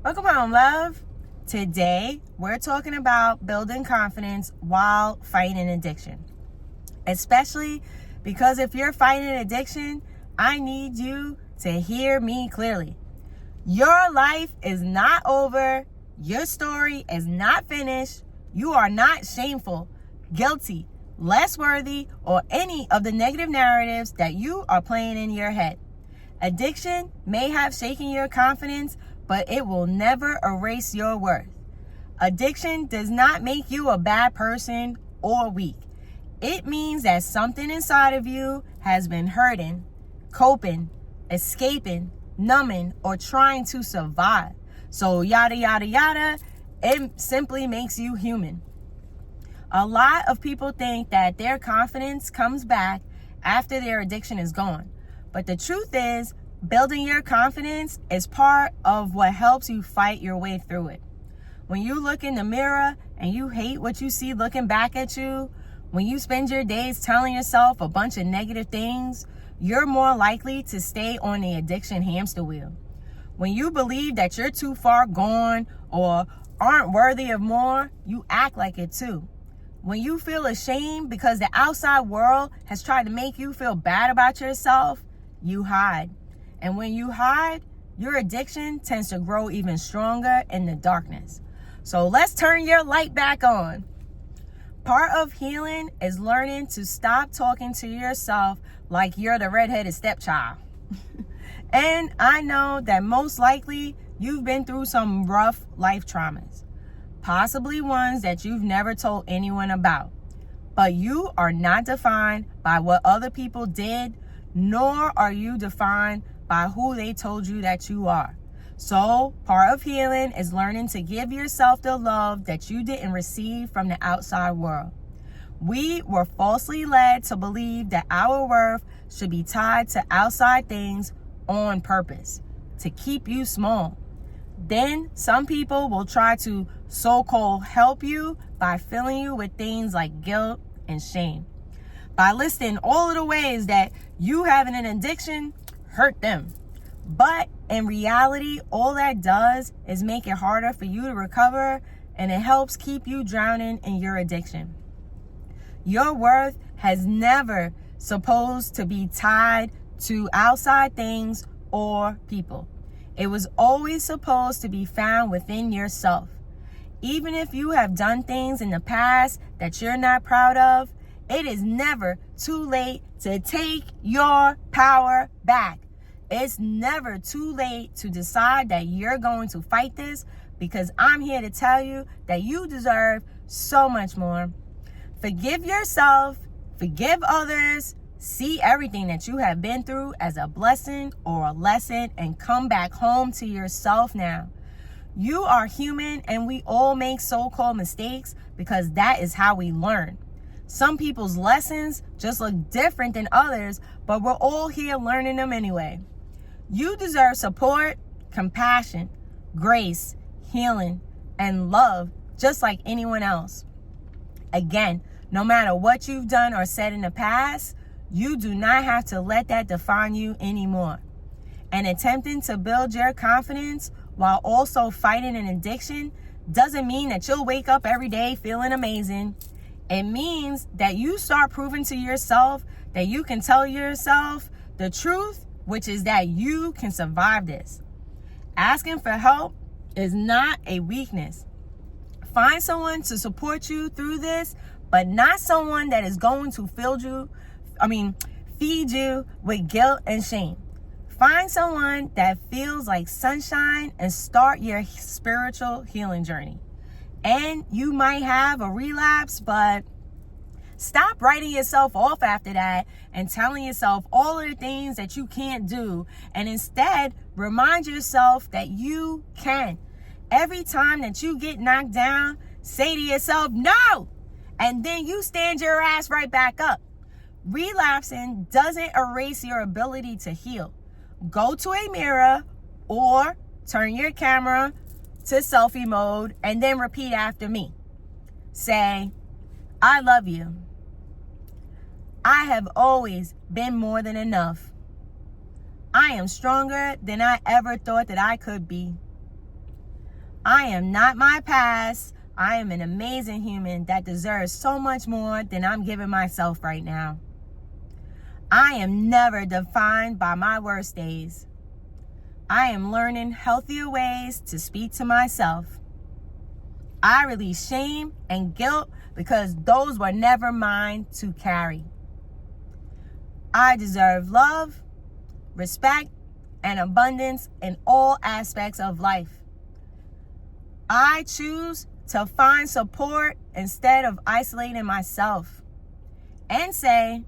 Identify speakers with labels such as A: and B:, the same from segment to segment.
A: Welcome home, love. Today, we're talking about building confidence while fighting addiction. Especially because if you're fighting addiction, I need you to hear me clearly. Your life is not over. Your story is not finished. You are not shameful, guilty, less worthy, or any of the negative narratives that you are playing in your head. Addiction may have shaken your confidence, but it will never erase your worth. Addiction does not make you a bad person or weak. It means that something inside of you has been hurting, coping, escaping, numbing, or trying to survive. So yada, yada, yada, it simply makes you human. A lot of people think that their confidence comes back after their addiction is gone. But the truth is, building your confidence is part of what helps you fight your way through it. When you look in the mirror and you hate what you see looking back at you, when you spend your days telling yourself a bunch of negative things, you're more likely to stay on the addiction hamster wheel. When you believe that you're too far gone or aren't worthy of more, you act like it too. When you feel ashamed because the outside world has tried to make you feel bad about yourself, you hide. And when you hide, your addiction tends to grow even stronger in the darkness. So let's turn your light back on. Part of healing is learning to stop talking to yourself like you're the redheaded stepchild. And I know that most likely you've been through some rough life traumas, possibly ones that you've never told anyone about. But you are not defined by what other people did, nor are you defined by who they told you that you are. So part of healing is learning to give yourself the love that you didn't receive from the outside world. We were falsely led to believe that our worth should be tied to outside things on purpose, to keep you small. Then some people will try to so-called help you by filling you with things like guilt and shame, by listing all of the ways that you having an addiction hurt them. But in reality, all that does is make it harder for you to recover, and it helps keep you drowning in your addiction. Your worth has never supposed to be tied to outside things or people. It was always supposed to be found within yourself. Even if you have done things in the past that you're not proud of, it is never too late to take your power back. It's never too late to decide that you're going to fight this, because I'm here to tell you that you deserve so much more. Forgive yourself, forgive others, see everything that you have been through as a blessing or a lesson, and come back home to yourself now. You are human, and we all make so-called mistakes because that is how we learn. Some people's lessons just look different than others, but we're all here learning them anyway. You deserve support, compassion, grace, healing, and love just like anyone else. Again, no matter what you've done or said in the past, you do not have to let that define you anymore. And attempting to build your confidence while also fighting an addiction doesn't mean that you'll wake up every day feeling amazing. It means that you start proving to yourself that you can tell yourself the truth, which is that you can survive this. Asking for help is not a weakness. Find someone to support you through this, but not someone that is going to feed you with guilt and shame. Find someone that feels like sunshine and start your spiritual healing journey. And you might have a relapse, but stop writing yourself off after that and telling yourself all of the things that you can't do, and instead remind yourself that you can. Every time that you get knocked down, say to yourself, no, and then you stand your ass right back up. Relapsing doesn't erase your ability to heal. Go to a mirror or turn your camera to selfie mode and then repeat after me. Say, I love you. I have always been more than enough. I am stronger than I ever thought that I could be. I am not my past. I am an amazing human that deserves so much more than I'm giving myself right now. I am never defined by my worst days. I am learning healthier ways to speak to myself. I release shame and guilt because those were never mine to carry. I deserve love, respect, and abundance in all aspects of life. I choose to find support instead of isolating myself. And say,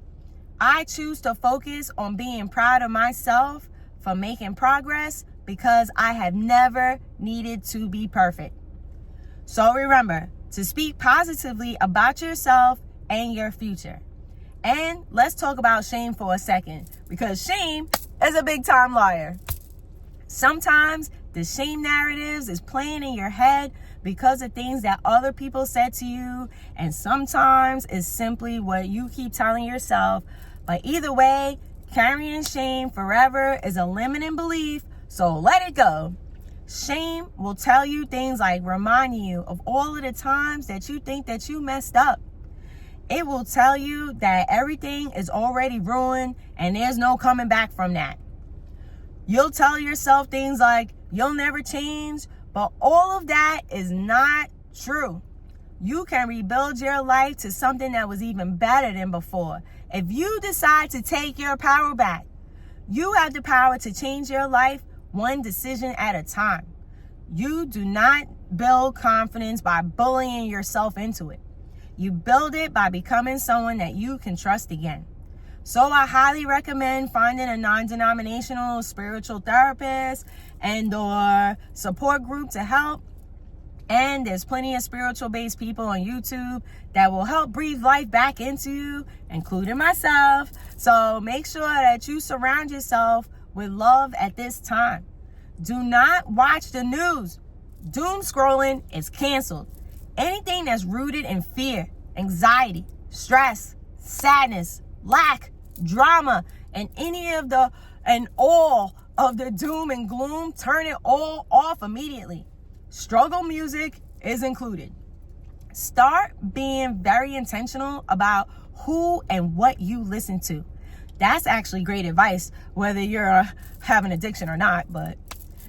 A: I choose to focus on being proud of myself for making progress because I have never needed to be perfect. So remember to speak positively about yourself and your future. And let's talk about shame for a second, because shame is a big time liar. Sometimes the shame narratives is playing in your head because of things that other people said to you, and sometimes it's simply what you keep telling yourself. But either way, carrying shame forever is a limiting belief, so let it go. Shame will tell you things like reminding you of all of the times that you think that you messed up. It will tell you that everything is already ruined and there's no coming back from that. You'll tell yourself things like you'll never change, but all of that is not true. You can rebuild your life to something that was even better than before. If you decide to take your power back, you have the power to change your life one decision at a time. You do not build confidence by bullying yourself into it. You build it by becoming someone that you can trust again. So I highly recommend finding a non-denominational spiritual therapist and or support group to help. And there's plenty of spiritual-based people on YouTube that will help breathe life back into you, including myself. So make sure that you surround yourself with love at this time. Do not watch the news. Doom scrolling is canceled. Anything that's rooted in fear, anxiety, stress, sadness, lack, drama, and all of the doom and gloom, turn it all off immediately. Struggle music is included. Start being very intentional about who and what you listen to. That's actually great advice, whether you're having addiction or not. But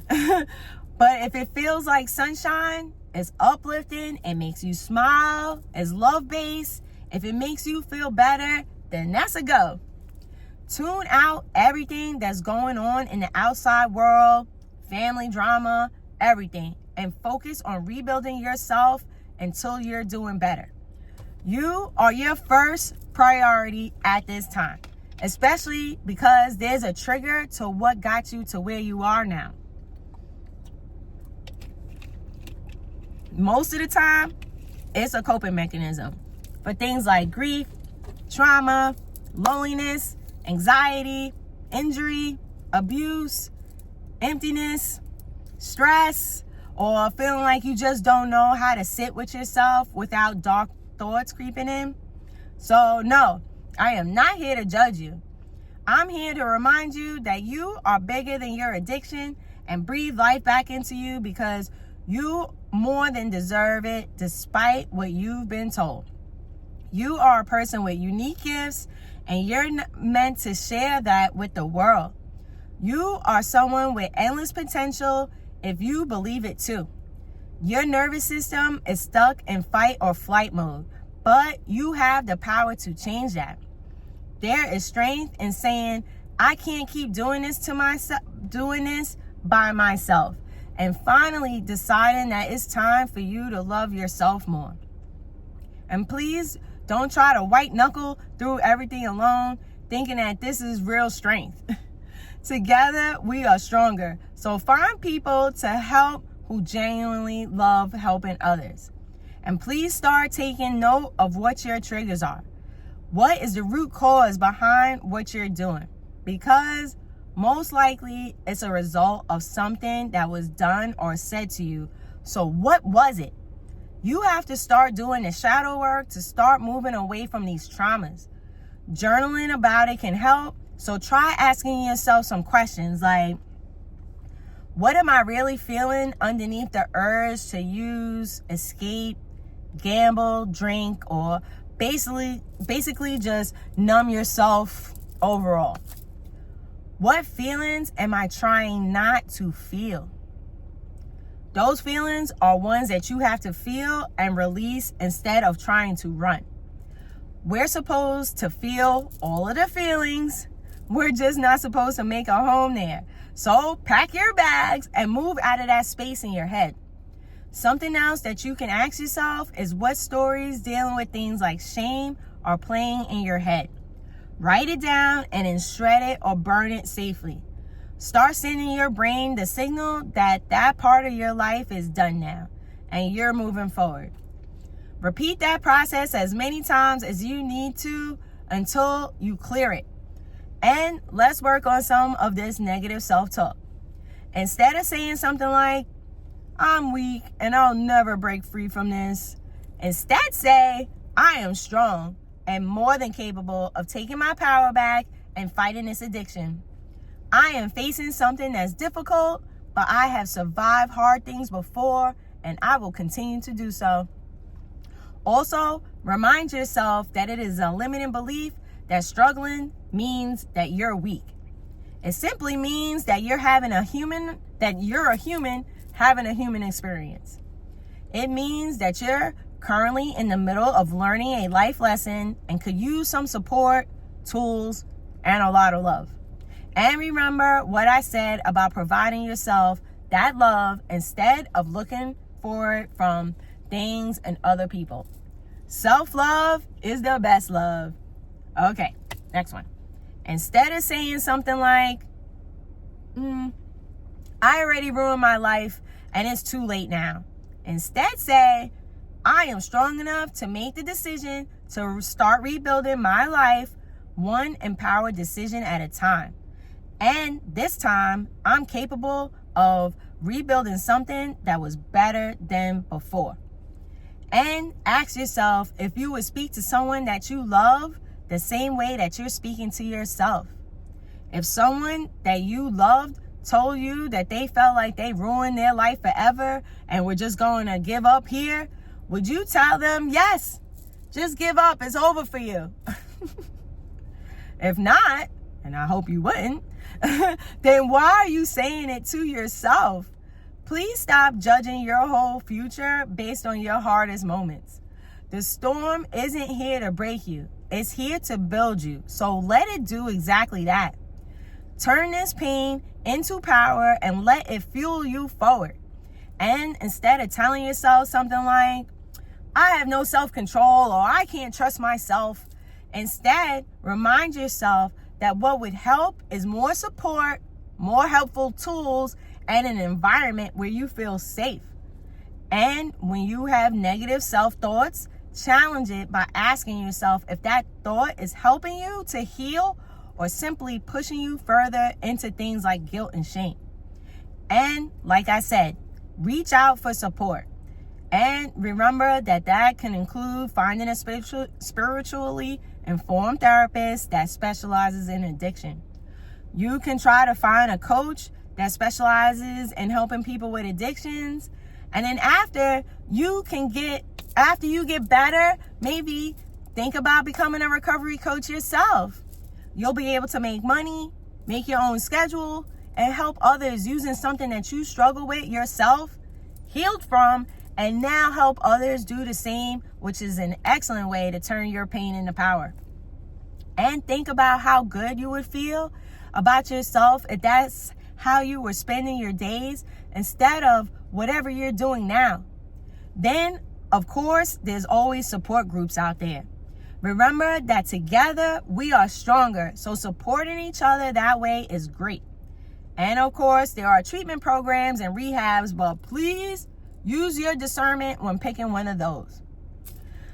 A: if it feels like sunshine, it's uplifting, it makes you smile, it's love-based, if it makes you feel better, then that's a go. Tune out everything that's going on in the outside world, family drama, everything, and focus on rebuilding yourself until you're doing better. You are your first priority at this time, especially because there's a trigger to what got you to where you are now. Most of the time, it's a coping mechanism for things like grief, trauma, loneliness, anxiety, injury, abuse, emptiness, stress, or feeling like you just don't know how to sit with yourself without dark thoughts creeping in. So no, I am not here to judge you. I'm here to remind you that you are bigger than your addiction and breathe life back into you because you more than deserve it despite what you've been told. You are a person with unique gifts and you're meant to share that with the world. You are someone with endless potential if you believe it too. Your nervous system is stuck in fight or flight mode, but you have the power to change that. There is strength in saying, I can't keep doing this by myself. And finally deciding that it's time for you to love yourself more. And please don't try to white knuckle through everything alone, thinking that this is real strength. Together, we are stronger. So find people to help who genuinely love helping others. And please start taking note of what your triggers are. What is the root cause behind what you're doing? Because most likely it's a result of something that was done or said to you. So what was it? You have to start doing the shadow work to start moving away from these traumas. Journaling about it can help. So try asking yourself some questions like, What am I really feeling underneath the urge to use, escape, gamble, drink, or basically just numb yourself overall? What feelings am I trying not to feel? Those feelings are ones that you have to feel and release instead of trying to run. We're supposed to feel all of the feelings. We're just not supposed to make a home there. So pack your bags and move out of that space in your head. Something else that you can ask yourself is what stories dealing with things like shame are playing in your head. Write it down and then shred it or burn it safely. Start sending your brain the signal that that part of your life is done now and you're moving forward. Repeat that process as many times as you need to until you clear it. And let's work on some of this negative self-talk. Instead of saying something like, I'm weak and I'll never break free from this, instead say, I am strong and more than capable of taking my power back and fighting this addiction. I am facing something that's difficult, but I have survived hard things before and I will continue to do so. Also, remind yourself that it is a limiting belief that struggling means that you're weak. It simply means that you're a human having a human experience. It means that you're currently in the middle of learning a life lesson and could use some support, tools, and a lot of love. And remember what I said about providing yourself that love instead of looking for it from things and other people. Self-love is the best love. Okay, next one. Instead of saying something like, I already ruined my life and it's too late now. Instead say, I am strong enough to make the decision to start rebuilding my life one empowered decision at a time. And this time, I'm capable of rebuilding something that was better than before. And ask yourself if you would speak to someone that you love the same way that you're speaking to yourself. If someone that you loved told you that they felt like they ruined their life forever and were just going to give up here, would you tell them, yes, just give up, it's over for you? If not, and I hope you wouldn't, then why are you saying it to yourself? Please stop judging your whole future based on your hardest moments. The storm isn't here to break you. It's here to build you. So let it do exactly that. Turn this pain into power and let it fuel you forward. And instead of telling yourself something like, I have no self-control or I can't trust myself, instead remind yourself that what would help is more support, more helpful tools, and an environment where you feel safe. And when you have negative self-thoughts, challenge it by asking yourself if that thought is helping you to heal or simply pushing you further into things like guilt and shame. And like I said, reach out for support. And remember that can include finding a spiritually informed therapist that specializes in addiction. You can try to find a coach that specializes in helping people with addictions. And then after you get better, maybe think about becoming a recovery coach yourself. You'll be able to make money, make your own schedule, and help others using something that you struggle with yourself, healed from, and now help others do the same, which is an excellent way to turn your pain into power. And think about how good you would feel about yourself if that's how you were spending your days instead of whatever you're doing now. Then, of course, there's always support groups out there. Remember that together we are stronger, so supporting each other that way is great. And of course, there are treatment programs and rehabs, but please use your discernment when picking one of those.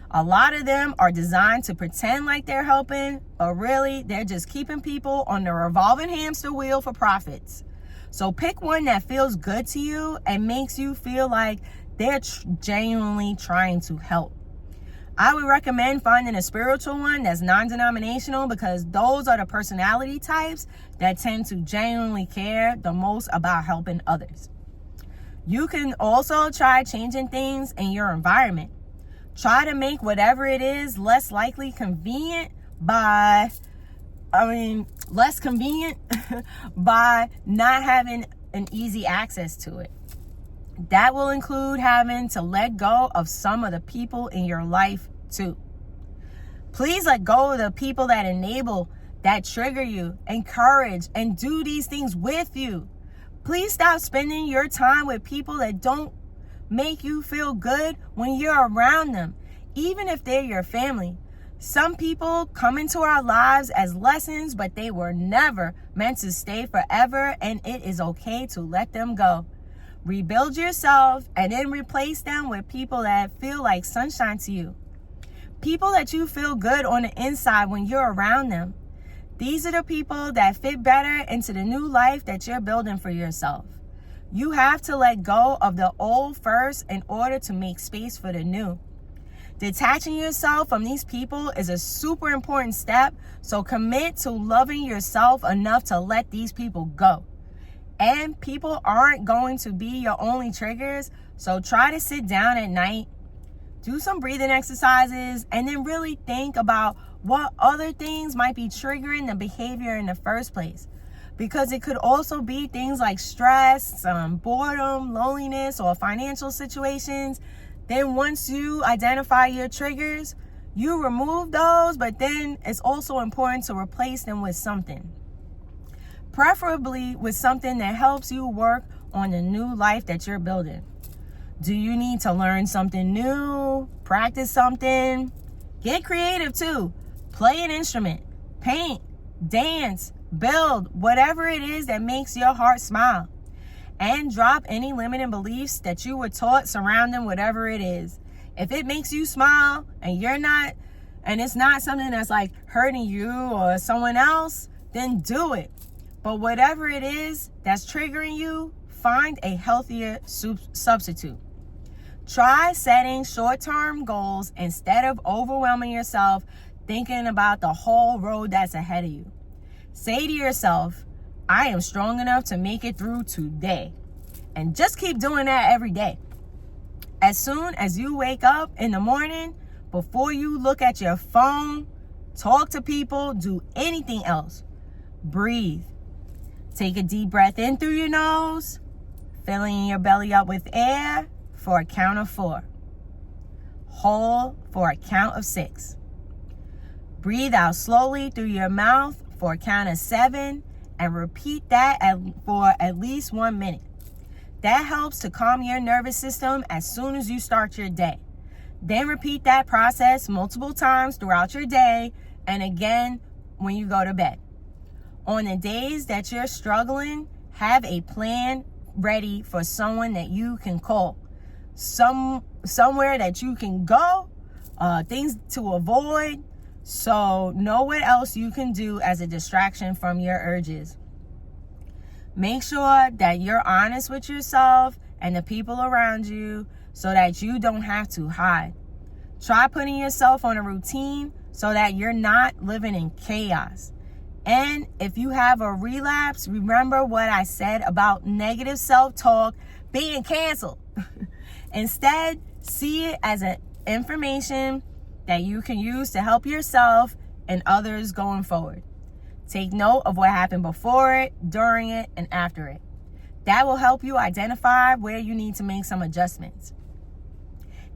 A: A lot of them are designed to pretend like they're helping, but really they're just keeping people on the revolving hamster wheel for profits. So pick one that feels good to you and makes you feel like they're genuinely trying to help. I would recommend finding a spiritual one that's non-denominational, because those are the personality types that tend to genuinely care the most about helping others. You can also try changing things in your environment. Try to make whatever it is less convenient by not having an easy access to it. That will include having to let go of some of the people in your life too. Please let go of the people that enable, that trigger you, encourage, and do these things with you. Please stop spending your time with people that don't make you feel good when you're around them, even if they're your family. Some people come into our lives as lessons, but they were never meant to stay forever, and it is okay to let them go. Rebuild yourself and then replace them with people that feel like sunshine to you. People that you feel good on the inside when you're around them. These are the people that fit better into the new life that you're building for yourself. You have to let go of the old first in order to make space for the new. Detaching yourself from these people is a super important step, so commit to loving yourself enough to let these people go. And people aren't going to be your only triggers, so try to sit down at night, do some breathing exercises, and then really think about what other things might be triggering the behavior in the first place. Because it could also be things like stress, boredom, loneliness, or financial situations. Then once you identify your triggers, you remove those, but then it's also important to replace them with something. Preferably with something that helps you work on the new life that you're building. Do you need to learn something new? Practice something? Get creative too. Play an instrument, paint, dance, build, whatever it is that makes your heart smile. And drop any limiting beliefs that you were taught surrounding whatever it is. If it makes you smile and it's not something that's like hurting you or someone else, then do it. But whatever it is that's triggering you, find a healthier substitute. Try setting short-term goals instead of overwhelming yourself thinking about the whole road that's ahead of you. Say to yourself, I am strong enough to make it through today. And just keep doing that every day. As soon as you wake up in the morning, before you look at your phone, talk to people, do anything else, breathe. Take a deep breath in through your nose, filling your belly up with air for a count of 4. Hold for a count of 6. Breathe out slowly through your mouth for a count of 7, and repeat that for at least 1 minute. That helps to calm your nervous system as soon as you start your day. Then repeat that process multiple times throughout your day, and again when you go to bed. On the days that you're struggling, have a plan ready for someone that you can call. Somewhere that you can go, things to avoid. So know what else you can do as a distraction from your urges. Make sure that you're honest with yourself and the people around you so that you don't have to hide. Try putting yourself on a routine so that you're not living in chaos. And if you have a relapse, remember what I said about negative self-talk being canceled. Instead, see it as an information that you can use to help yourself and others going forward. Take note of what happened before it, during it, and after it. That will help you identify where you need to make some adjustments.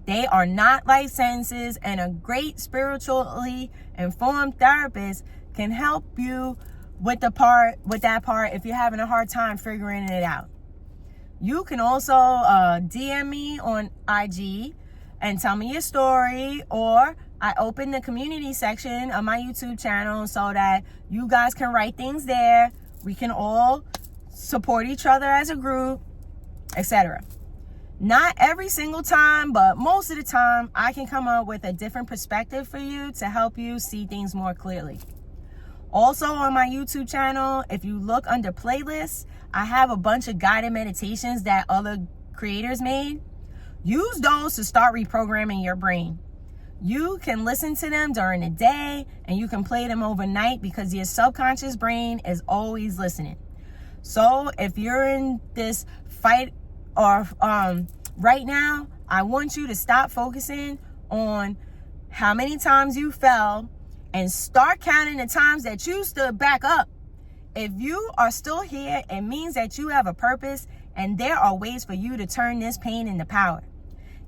A: They are not life sentences, and a great spiritually informed therapist can help you with that part if you're having a hard time figuring it out. You can also DM me on IG and tell me your story, or I open the community section of my YouTube channel so that you guys can write things there. We can all support each other as a group, etc. Not every single time, but most of the time, I can come up with a different perspective for you to help you see things more clearly. Also on my YouTube channel, if you look under playlists, I have a bunch of guided meditations that other creators made. Use those to start reprogramming your brain. You can listen to them during the day and you can play them overnight because your subconscious brain is always listening. So if you're in this fight or right now, I want you to stop focusing on how many times you fell and start counting the times that you stood back up. If you are still here, it means that you have a purpose and there are ways for you to turn this pain into power.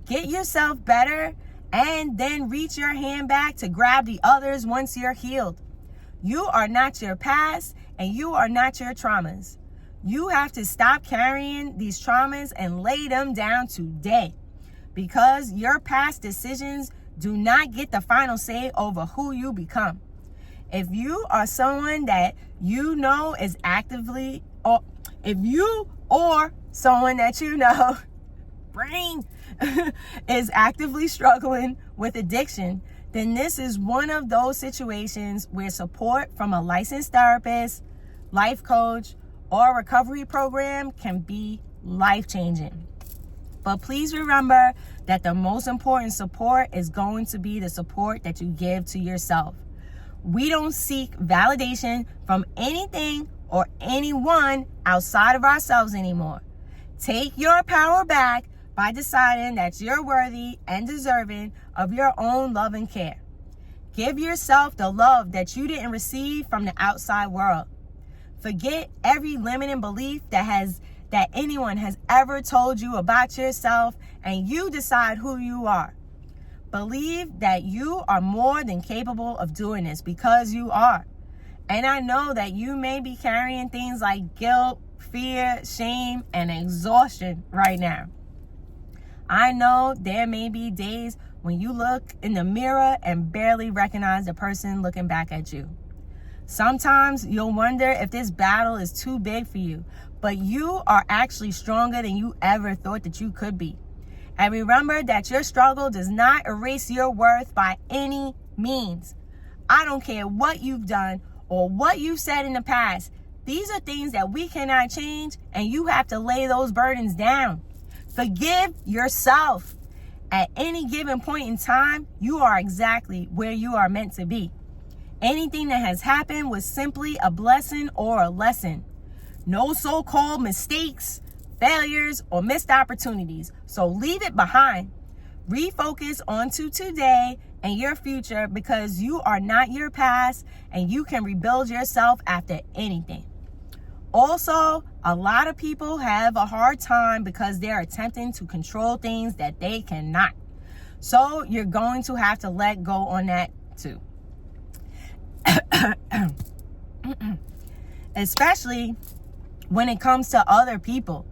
A: Get yourself better and then reach your hand back to grab the others once you're healed. You are not your past and you are not your traumas. You have to stop carrying these traumas and lay them down today, because your past decisions do not get the final say over who you become. If you are someone that you know is actively, or if you or someone that you know brain is actively struggling with addiction, then this is one of those situations where support from a licensed therapist, life coach, or recovery program can be life-changing. But please remember that the most important support is going to be the support that you give to yourself. We don't seek validation from anything or anyone outside of ourselves anymore. Take your power back by deciding that you're worthy and deserving of your own love and care. Give yourself the love that you didn't receive from the outside world. Forget every limiting belief that anyone has ever told you about yourself, and you decide who you are. Believe that you are more than capable of doing this, because you are. And I know that you may be carrying things like guilt, fear, shame, and exhaustion right now. I know there may be days when you look in the mirror and barely recognize the person looking back at you. Sometimes you'll wonder if this battle is too big for you, but you are actually stronger than you ever thought that you could be. And remember that your struggle does not erase your worth by any means. I don't care what you've done or what you've said in the past. These are things that we cannot change, and you have to lay those burdens down. Forgive yourself. At any given point in time, you are exactly where you are meant to be. Anything that has happened was simply a blessing or a lesson. No so-called mistakes, failures, or missed opportunities. So leave it behind. Refocus onto today and your future, because you are not your past and you can rebuild yourself after anything. Also, a lot of people have a hard time because they're attempting to control things that they cannot. So you're going to have to let go on that too. Especially when it comes to other people.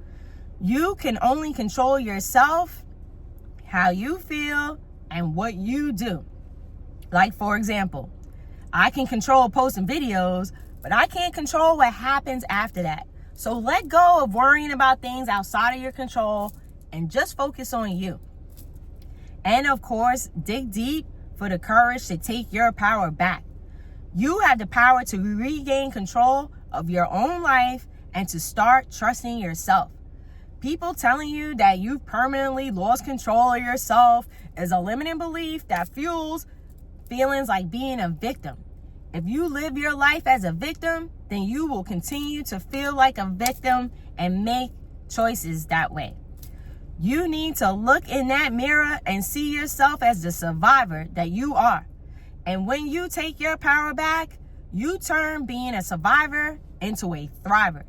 A: You can only control yourself, how you feel, and what you do. Like, for example, I can control posting videos, but I can't control what happens after that. So let go of worrying about things outside of your control and just focus on you. And of course, dig deep for the courage to take your power back. You have the power to regain control of your own life and to start trusting yourself. People telling you that you've permanently lost control of yourself is a limiting belief that fuels feelings like being a victim. If you live your life as a victim, then you will continue to feel like a victim and make choices that way. You need to look in that mirror and see yourself as the survivor that you are. And when you take your power back, you turn being a survivor into a thriver.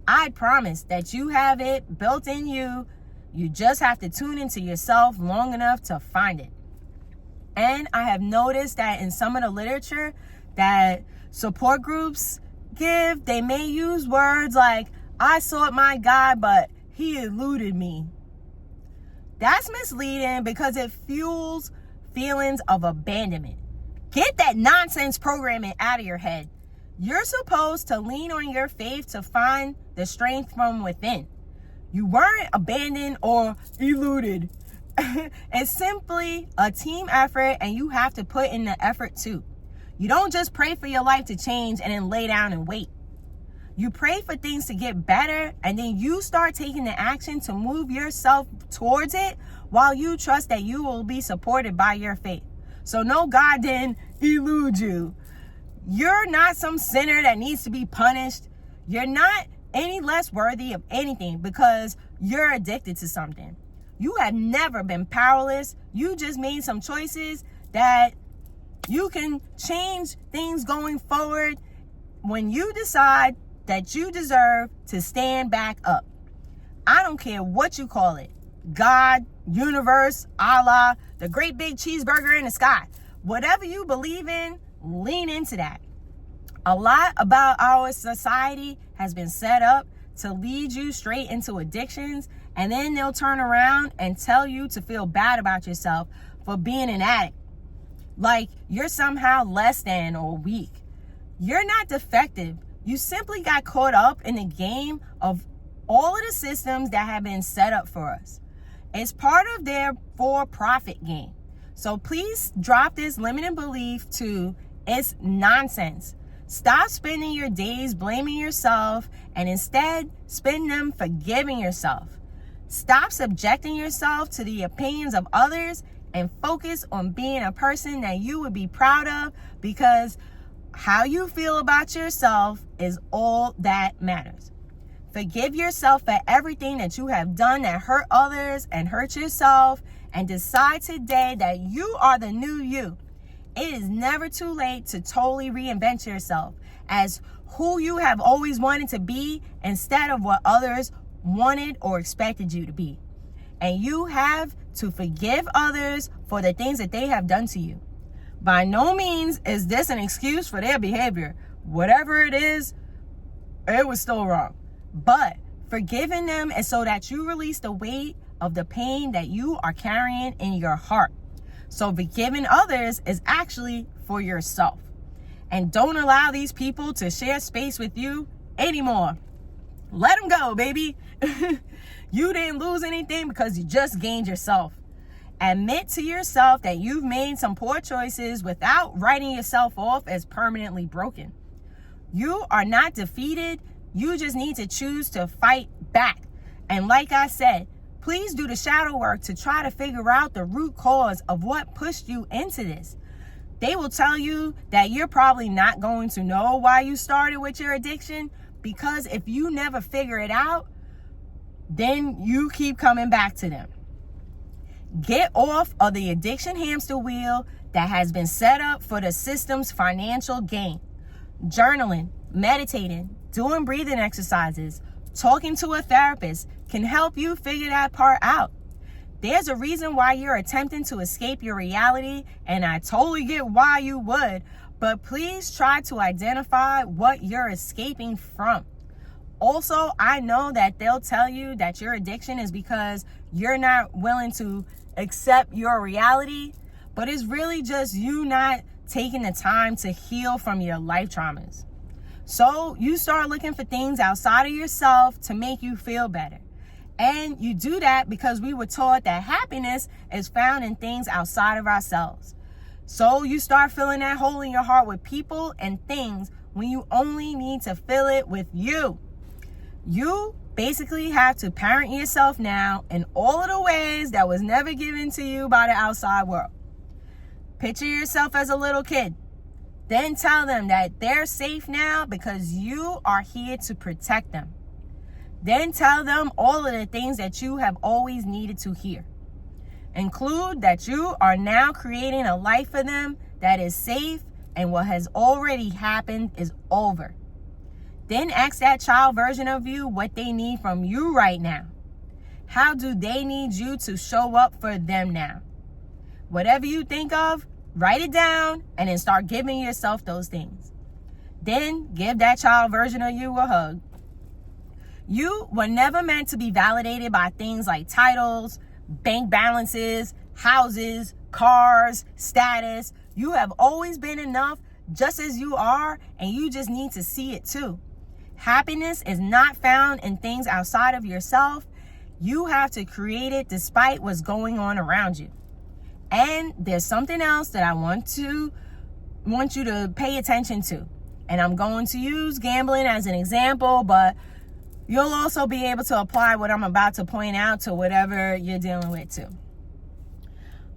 A: I promise that you have it built in you. You just have to tune into yourself long enough to find it. And I have noticed that in some of the literature that support groups give, they may use words like, I sought my God, but he eluded me. That's misleading because it fuels feelings of abandonment. Get that nonsense programming out of your head. You're supposed to lean on your faith to find the strength from within. You weren't abandoned or eluded. It's simply a team effort, and you have to put in the effort too. You don't just pray for your life to change and then lay down and wait. You pray for things to get better, and then you start taking the action to move yourself towards it while you trust that you will be supported by your faith. So no, God didn't elude you. You're not some sinner that needs to be punished. You're not any less worthy of anything because you're addicted to something. You have never been powerless. You just made some choices that you can change things going forward when you decide that you deserve to stand back up. I don't care what you call it. God, universe, Allah, the great big cheeseburger in the sky. Whatever you believe in, lean into that. A lot about our society has been set up to lead you straight into addictions, and then they'll turn around and tell you to feel bad about yourself for being an addict. Like you're somehow less than or weak. You're not defective. You simply got caught up in the game of all of the systems that have been set up for us. It's part of their for-profit game. So please drop this limiting belief to it's nonsense. Stop spending your days blaming yourself and instead spend them forgiving yourself. Stop subjecting yourself to the opinions of others and focus on being a person that you would be proud of, because how you feel about yourself is all that matters. Forgive yourself for everything that you have done that hurt others and hurt yourself, and decide today that you are the new you. It is never too late to totally reinvent yourself as who you have always wanted to be instead of what others wanted or expected you to be. And you have to forgive others for the things that they have done to you. By no means is this an excuse for their behavior. Whatever it is, it was still wrong. But forgiving them is so that you release the weight of the pain that you are carrying in your heart. So forgiving others is actually for yourself. And don't allow these people to share space with you anymore. Let them go, baby. You didn't lose anything because you just gained yourself. Admit to yourself that you've made some poor choices without writing yourself off as permanently broken. You are not defeated. You just need to choose to fight back. And like I said, please do the shadow work to try to figure out the root cause of what pushed you into this. They will tell you that you're probably not going to know why you started with your addiction, because if you never figure it out, then you keep coming back to them. Get off of the addiction hamster wheel that has been set up for the system's financial gain. Journaling, meditating, doing breathing exercises, talking to a therapist can help you figure that part out. There's a reason why you're attempting to escape your reality, and I totally get why you would, but please try to identify what you're escaping from. Also, I know that they'll tell you that your addiction is because you're not willing to accept your reality, but it's really just you not taking the time to heal from your life traumas. So you start looking for things outside of yourself to make you feel better. And you do that because we were taught that happiness is found in things outside of ourselves. So you start filling that hole in your heart with people and things when you only need to fill it with you. You basically have to parent yourself now in all of the ways that was never given to you by the outside world. Picture yourself as a little kid. Then tell them that they're safe now because you are here to protect them. Then tell them all of the things that you have always needed to hear. Include that you are now creating a life for them that is safe, and what has already happened is over. Then ask that child version of you what they need from you right now. How do they need you to show up for them now? Whatever you think of, write it down and then start giving yourself those things. Then give that child version of you a hug. You were never meant to be validated by things like titles, bank balances, houses, cars, status. You have always been enough just as you are, and you just need to see it too. Happiness is not found in things outside of yourself. You have to create it despite what's going on around you. And there's something else that I want you to pay attention to. And I'm going to use gambling as an example, but you'll also be able to apply what I'm about to point out to whatever you're dealing with too.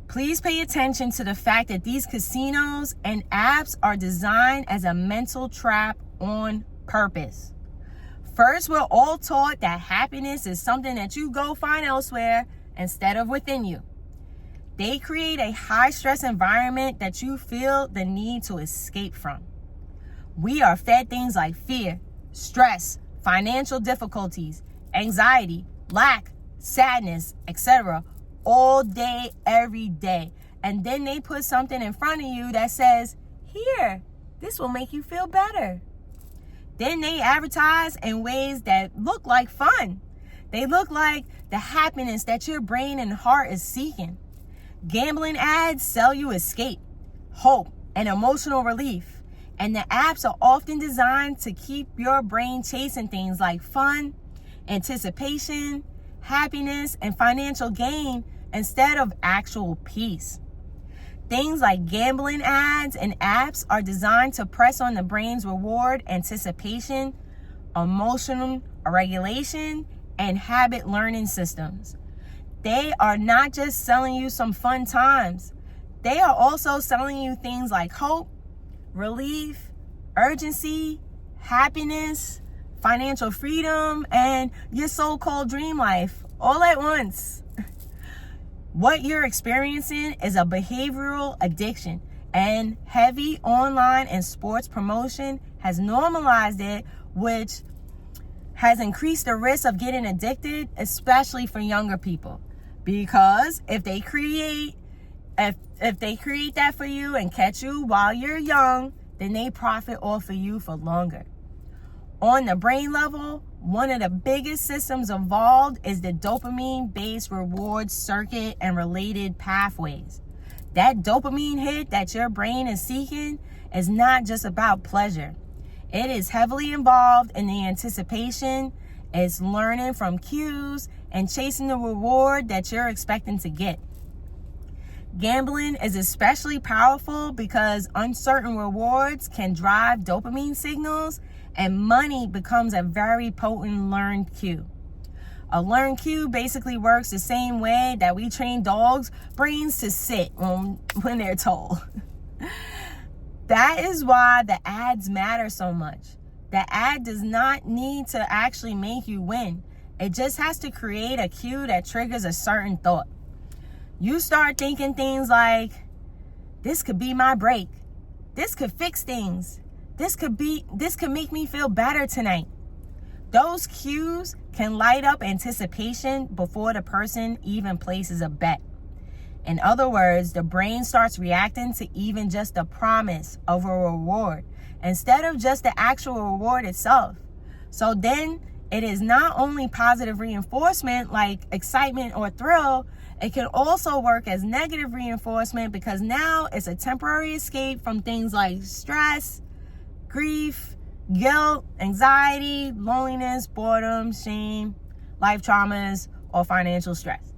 A: Please pay attention to the fact that these casinos and apps are designed as a mental trap on purpose. First, we're all taught that happiness is something that you go find elsewhere instead of within you. They create a high-stress environment that you feel the need to escape from. We are fed things like fear, stress, financial difficulties, anxiety, lack, sadness, etc. all day, every day. And then they put something in front of you that says, here, this will make you feel better. Then they advertise in ways that look like fun. They look like the happiness that your brain and heart is seeking. Gambling ads sell you escape, hope, and emotional relief. And the apps are often designed to keep your brain chasing things like fun, anticipation, happiness, and financial gain instead of actual peace. Things like gambling ads and apps are designed to press on the brain's reward, anticipation, emotional regulation, and habit learning systems. They are not just selling you some fun times. They are also selling you things like hope, relief, urgency, happiness, financial freedom, and your so-called dream life all at once. What you're experiencing is a behavioral addiction, and heavy online and sports promotion has normalized it, which has increased the risk of getting addicted, especially for younger people. Because if they create that for you and catch you while you're young, then they profit off of you for longer. On the brain level, one of the biggest systems involved is the dopamine-based reward circuit and related pathways. That dopamine hit that your brain is seeking is not just about pleasure. It is heavily involved in the anticipation, it's learning from cues, and chasing the reward that you're expecting to get. Gambling is especially powerful because uncertain rewards can drive dopamine signals, and money becomes a very potent learned cue. A learned cue basically works the same way that we train dogs' brains to sit when they're told. That is why the ads matter so much. The ad does not need to actually make you win. It just has to create a cue that triggers a certain thought. You start thinking things like, this could be my break. This could fix things. This could make me feel better tonight. Those cues can light up anticipation before the person even places a bet. In other words, the brain starts reacting to even just the promise of a reward instead of just the actual reward itself. So then it is not only positive reinforcement like excitement or thrill, it can also work as negative reinforcement because now it's a temporary escape from things like stress, grief, guilt, anxiety, loneliness, boredom, shame, life traumas, or financial stress.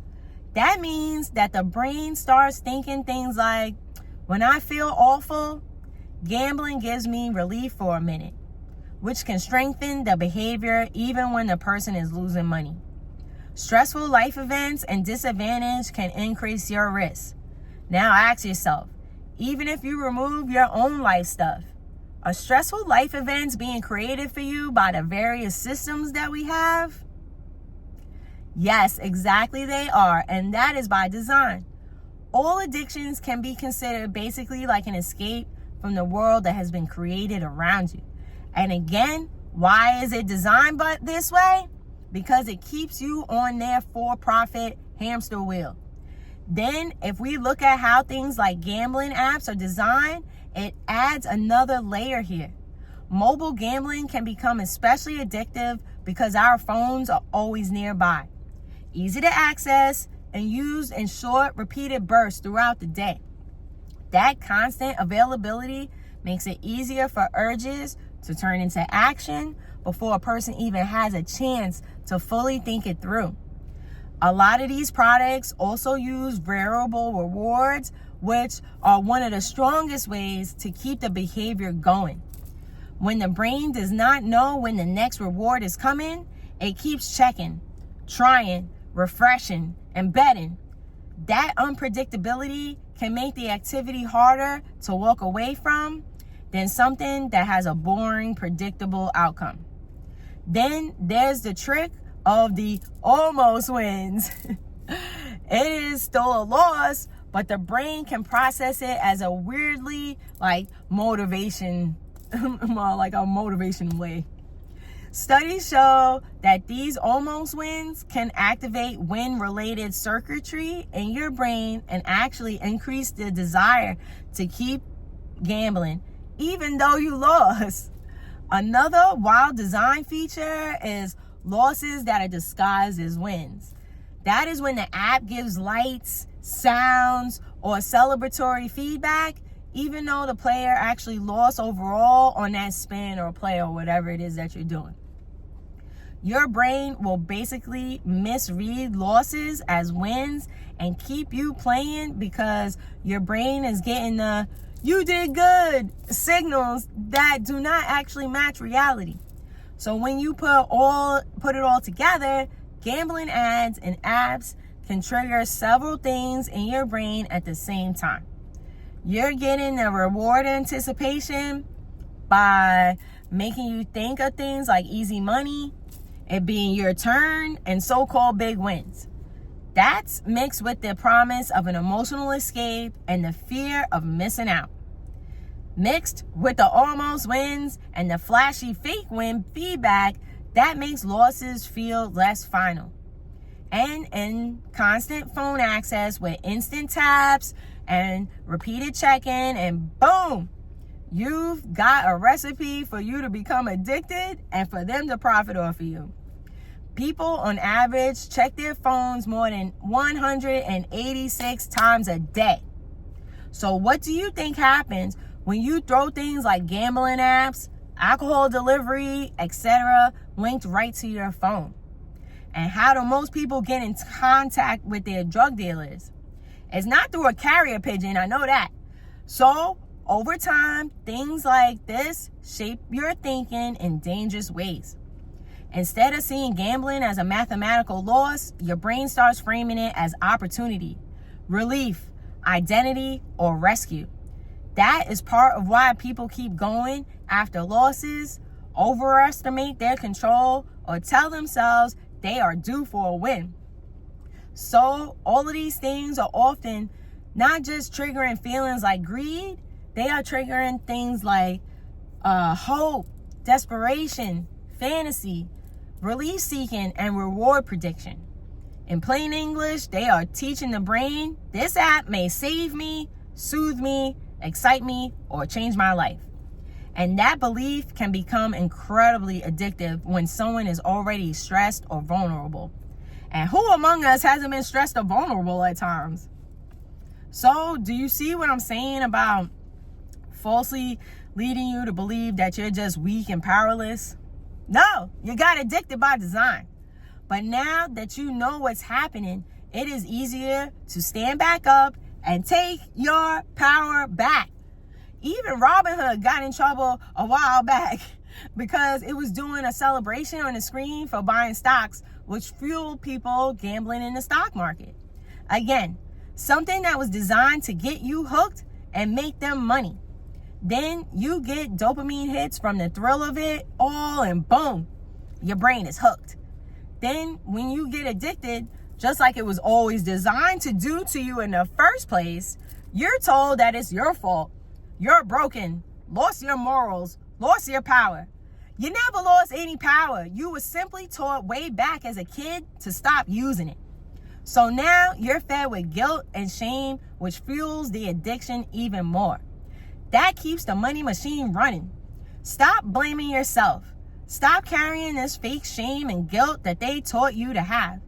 A: That means that the brain starts thinking things like, when I feel awful, gambling gives me relief for a minute, which can strengthen the behavior even when the person is losing money. Stressful life events and disadvantage can increase your risk. Now ask yourself, even if you remove your own life stuff, are stressful life events being created for you by the various systems that we have? Yes, exactly they are, and that is by design. All addictions can be considered basically like an escape from the world that has been created around you. And again, why is it designed this way? Because it keeps you on their for-profit hamster wheel. Then, if we look at how things like gambling apps are designed, it adds another layer here. Mobile gambling can become especially addictive because our phones are always nearby, easy to access, and used in short, repeated bursts throughout the day. That constant availability makes it easier for urges to turn into action before a person even has a chance to fully think it through. A lot of these products also use variable rewards, which are one of the strongest ways to keep the behavior going. When the brain does not know when the next reward is coming, it keeps checking, trying, refreshing, and betting. that unpredictability can make the activity harder to walk away from than something that has a boring, predictable outcome. Then there's the trick of the almost wins. It is still a loss, but the brain can process it as a weirdly motivation, more like a motivation way. Studies show that these almost wins can activate win-related circuitry in your brain and actually increase the desire to keep gambling, even though you lost. Another wild design feature is losses that are disguised as wins. That is when the app gives lights, sounds, or celebratory feedback, even though the player actually lost overall on that spin or play or whatever it is that you're doing. Your brain will basically misread losses as wins and keep you playing because your brain is getting the "you did good" signals that do not actually match reality. So when you put it all together, gambling ads and apps can trigger several things in your brain at the same time. You're getting the reward anticipation by making you think of things like easy money, it being your turn, and so-called big wins. That's mixed with the promise of an emotional escape and the fear of missing out. Mixed with the almost wins and the flashy fake win feedback, that makes losses feel less final. And in constant phone access with instant taps and repeated check-in, and boom, you've got a recipe for you to become addicted and for them to profit off of you. People on average check their phones more than 186 times a day. So what do you think happens when you throw things like gambling apps, alcohol delivery, etc. linked right to your phone? And how do most people get in contact with their drug dealers? It's not through a carrier pigeon, I know that. So over time, things like this shape your thinking in dangerous ways. Instead of seeing gambling as a mathematical loss, your brain starts framing it as opportunity, relief, identity, or rescue. That is part of why people keep going after losses, overestimate their control, or tell themselves they are due for a win. So all of these things are often not just triggering feelings like greed, they are triggering things like hope, desperation, fantasy, relief seeking, and reward prediction. In plain English, they are teaching the brain, this app may save me, soothe me, excite me, or change my life. And that belief can become incredibly addictive when someone is already stressed or vulnerable. And who among us hasn't been stressed or vulnerable at times? So, do you see what I'm saying about falsely leading you to believe that you're just weak and powerless? No, you got addicted by design. But now that you know what's happening, it is easier to stand back up and take your power back. Even Robinhood got in trouble a while back because it was doing a celebration on the screen for buying stocks, which fueled people gambling in the stock market. Again, something that was designed to get you hooked and make them money. Then you get dopamine hits from the thrill of it all, and boom, your brain is hooked. Then when you get addicted, just like it was always designed to do to you in the first place, you're told that it's your fault. You're broken, lost your morals, lost your power. You never lost any power. You were simply taught way back as a kid to stop using it. So now you're fed with guilt and shame, which fuels the addiction even more. That keeps the money machine running. Stop blaming yourself. Stop carrying this fake shame and guilt that they taught you to have.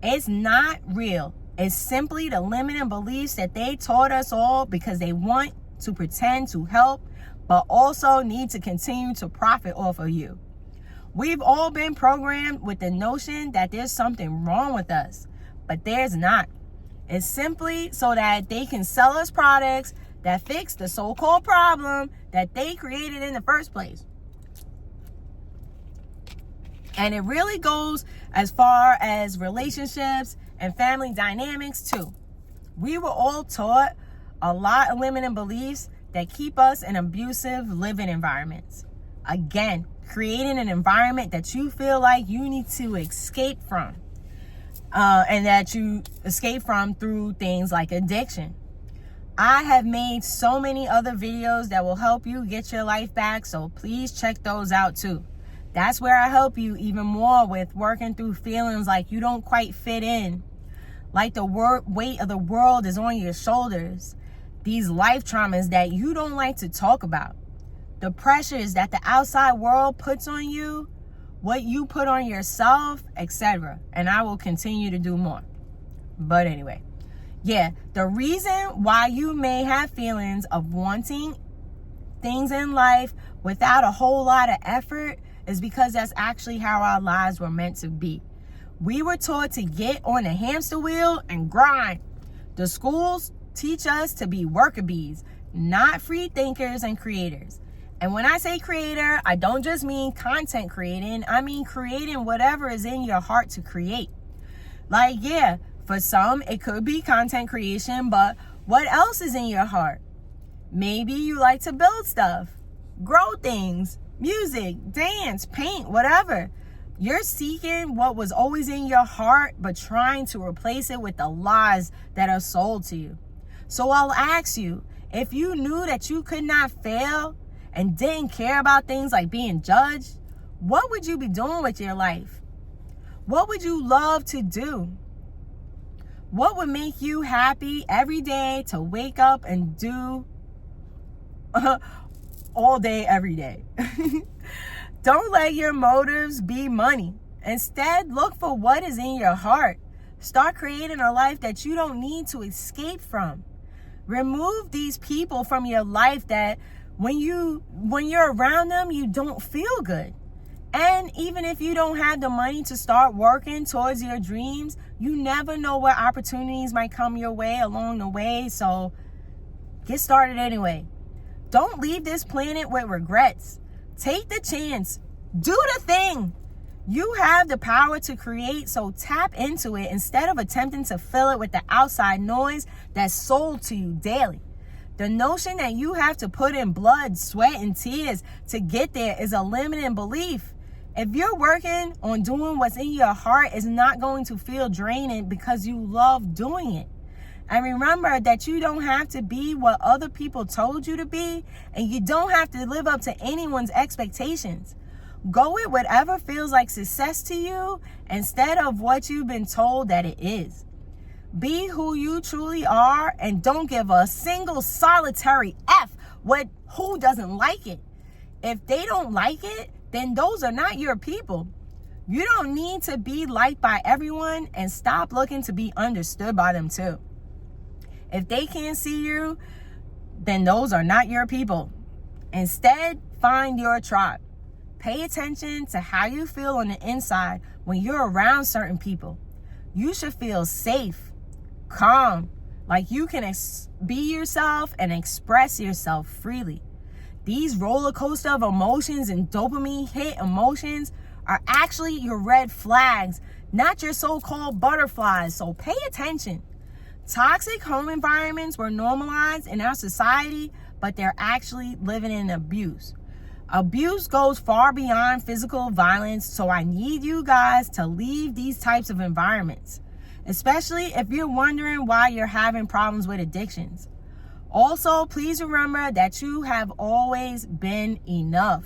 A: It's not real. It's simply the limiting beliefs that they taught us all because they want to pretend to help, but also need to continue to profit off of you. We've all been programmed with the notion that there's something wrong with us, but there's not. It's simply so that they can sell us products that fix the so-called problem that they created in the first place. And it really goes as far as relationships and family dynamics too. We were all taught a lot of limiting beliefs that keep us in abusive living environments. Again, creating an environment that you feel like you need to escape from. And that you escape from through things like addiction. I have made so many other videos that will help you get your life back, so please check those out too. That's where I help you even more with working through feelings like you don't quite fit in, like the weight of the world is on your shoulders, these life traumas that you don't like to talk about, the pressures that the outside world puts on you, what you put on yourself, etc. And I will continue to do more. But anyway, the reason why you may have feelings of wanting things in life without a whole lot of effort is because that's actually how our lives were meant to be. We were taught to get on the hamster wheel and grind. The schools teach us to be worker bees, not free thinkers and creators. And when I say creator, I don't just mean content creating. I mean creating whatever is in your heart to create. Like, for some, it could be content creation, but what else is in your heart? Maybe you like to build stuff, grow things, music, dance, paint, whatever. You're seeking what was always in your heart, but trying to replace it with the lies that are sold to you. So I'll ask you, if you knew that you could not fail and didn't care about things like being judged, what would you be doing with your life? What would you love to do? What would make you happy every day to wake up and do all day, every day? Don't let your motives be money. Instead, look for what is in your heart. Start creating a life that you don't need to escape from. Remove these people from your life that when you're around them, you don't feel good. And even if you don't have the money to start working towards your dreams, you never know what opportunities might come your way along the way. So get started anyway. Don't leave this planet with regrets. Take the chance. Do the thing. You have the power to create, so tap into it instead of attempting to fill it with the outside noise that's sold to you daily. The notion that you have to put in blood, sweat, and tears to get there is a limiting belief. If you're working on doing what's in your heart, it's not going to feel draining because you love doing it. And remember that you don't have to be what other people told you to be, and you don't have to live up to anyone's expectations. Go with whatever feels like success to you instead of what you've been told that it is. Be who you truly are and don't give a single solitary F with who doesn't like it. If they don't like it, then those are not your people. You don't need to be liked by everyone, and stop looking to be understood by them too. If they can't see you, then those are not your people. Instead, find your tribe. Pay attention to how you feel on the inside when you're around certain people. You should feel safe, calm, like you can be yourself and express yourself freely. These roller coaster of emotions and dopamine hit emotions are actually your red flags, not your so-called butterflies, so pay attention. Toxic home environments were normalized in our society, but they're actually living in abuse. Abuse goes far beyond physical violence, so I need you guys to leave these types of environments, especially if you're wondering why you're having problems with addictions. Also, please remember that you have always been enough.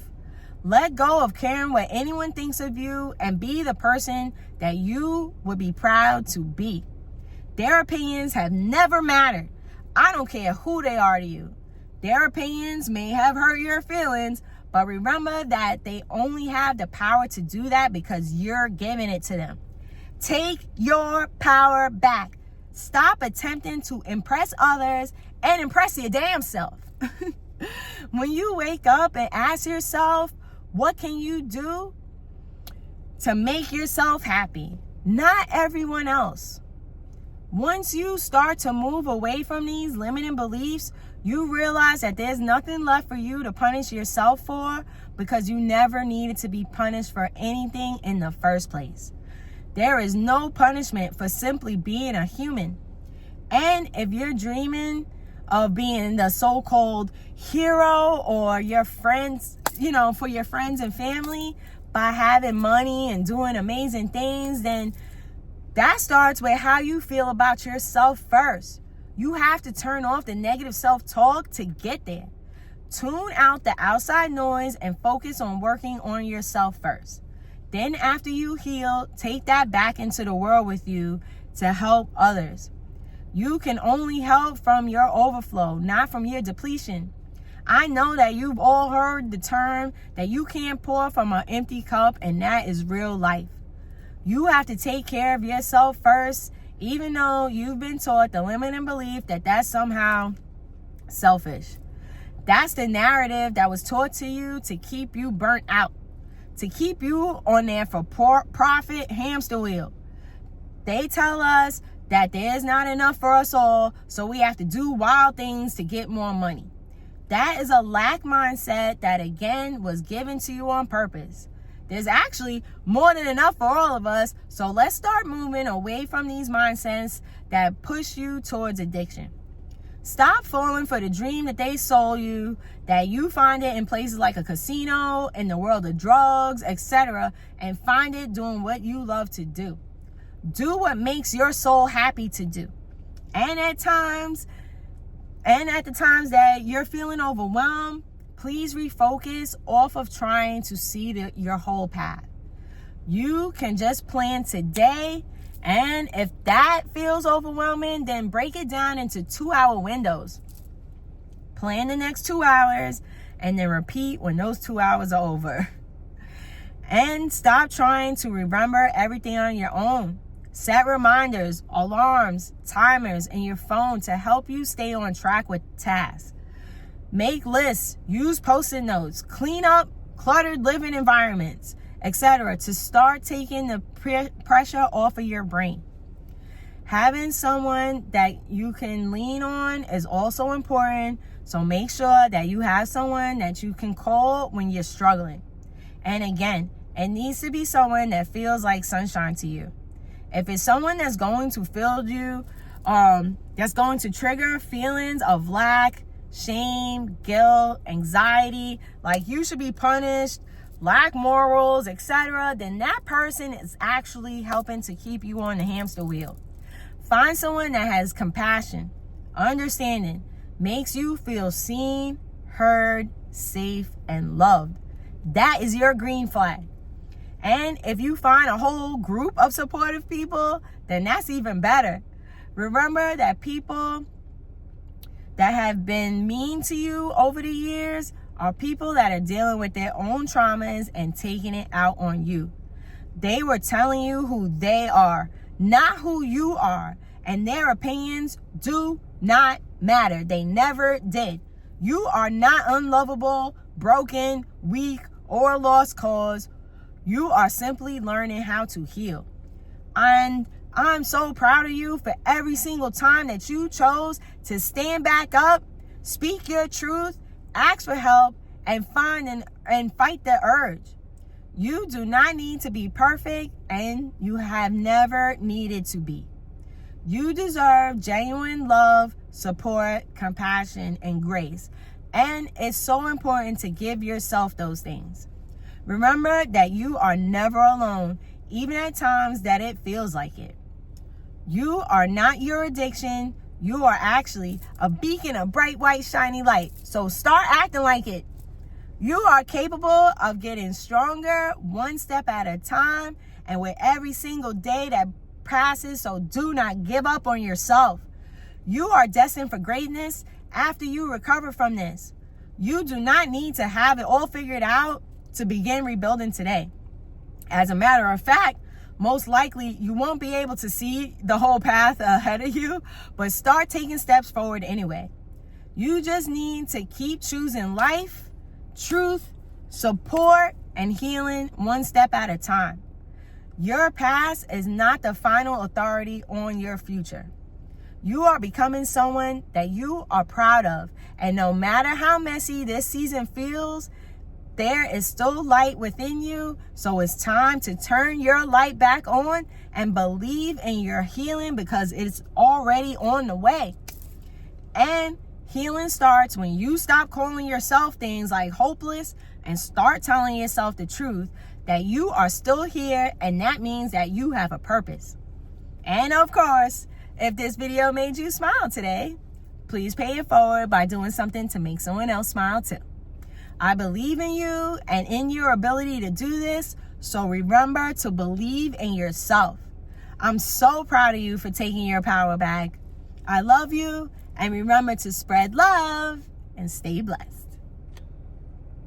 A: Let go of caring what anyone thinks of you and be the person that you would be proud to be. Their opinions have never mattered. I don't care who they are to you. Their opinions may have hurt your feelings, but remember that they only have the power to do that because you're giving it to them. Take your power back. Stop attempting to impress others and impress your damn self. When you wake up and ask yourself, what can you do to make yourself happy? Not everyone else. Once you start to move away from these limiting beliefs, you realize that there's nothing left for you to punish yourself for because you never needed to be punished for anything in the first place. There is no punishment for simply being a human. And if you're dreaming of being the so-called hero or your friends, for your friends and family by having money and doing amazing things, then that starts with how you feel about yourself first. You have to turn off the negative self-talk to get there. Tune out the outside noise and focus on working on yourself first. Then after you heal, take that back into the world with you to help others. You can only help from your overflow, not from your depletion. I know that you've all heard the term that you can't pour from an empty cup, and that is real life. You have to take care of yourself first, even though you've been taught the limiting belief that that's somehow selfish. That's the narrative that was taught to you to keep you burnt out, to keep you on there for profit hamster wheel. They tell us that there's not enough for us all, so we have to do wild things to get more money. That is a lack mindset that, again, was given to you on purpose. There's actually more than enough for all of us, so let's start moving away from these mindsets that push you towards addiction. Stop falling for the dream that they sold you, that you find it in places like a casino, in the world of drugs, etc., and find it doing what you love to do. Do what makes your soul happy to do. And at the times that you're feeling overwhelmed, please refocus off of trying to see your whole path. You can just plan today, and if that feels overwhelming, then break it down into 2-hour windows. Plan the next 2 hours, and then repeat when those 2 hours are over. And stop trying to remember everything on your own. Set reminders, alarms, timers in your phone to help you stay on track with tasks. Make lists, use Post-it notes, clean up cluttered living environments, etc. to start taking the pressure off of your brain. Having someone that you can lean on is also important, so make sure that you have someone that you can call when you're struggling. And again, it needs to be someone that feels like sunshine to you. If it's someone that's going to fill you, that's going to trigger feelings of lack, shame, guilt, anxiety, like you should be punished, lack morals, etc., then that person is actually helping to keep you on the hamster wheel. Find someone that has compassion, understanding, makes you feel seen, heard, safe, and loved. That is your green flag. And if you find a whole group of supportive people, then that's even better. Remember that people that have been mean to you over the years are people that are dealing with their own traumas and taking it out on you. They were telling you who they are, not who you are. And their opinions do not matter. They never did. You are not unlovable, broken, weak, or a lost cause. You are simply learning how to heal. And I'm so proud of you for every single time that you chose to stand back up, speak your truth, ask for help, and fight the urge. You do not need to be perfect, and you have never needed to be. You deserve genuine love, support, compassion, and grace. And it's so important to give yourself those things. Remember that you are never alone, even at times that it feels like it. You are not your addiction. You are actually a beacon of bright, white, shiny light. So start acting like it. You are capable of getting stronger one step at a time and with every single day that passes, so do not give up on yourself. You are destined for greatness after you recover from this. You do not need to have it all figured out to begin rebuilding today. As a matter of fact, most likely you won't be able to see the whole path ahead of you, but start taking steps forward anyway. You just need to keep choosing life, truth, support, and healing one step at a time. Your past is not the final authority on your future. You are becoming someone that you are proud of. And no matter how messy this season feels, There is still light within you, so it's time to turn your light back on and believe in your healing because it's already on the way. And healing starts when you stop calling yourself things like hopeless and start telling yourself the truth that you are still here, and that means that you have a purpose. And of course, if this video made you smile today, please pay it forward by doing something to make someone else smile too. I believe in you and in your ability to do this, so remember to believe in yourself. I'm so proud of you for taking your power back. I love you, and remember to spread love and stay blessed.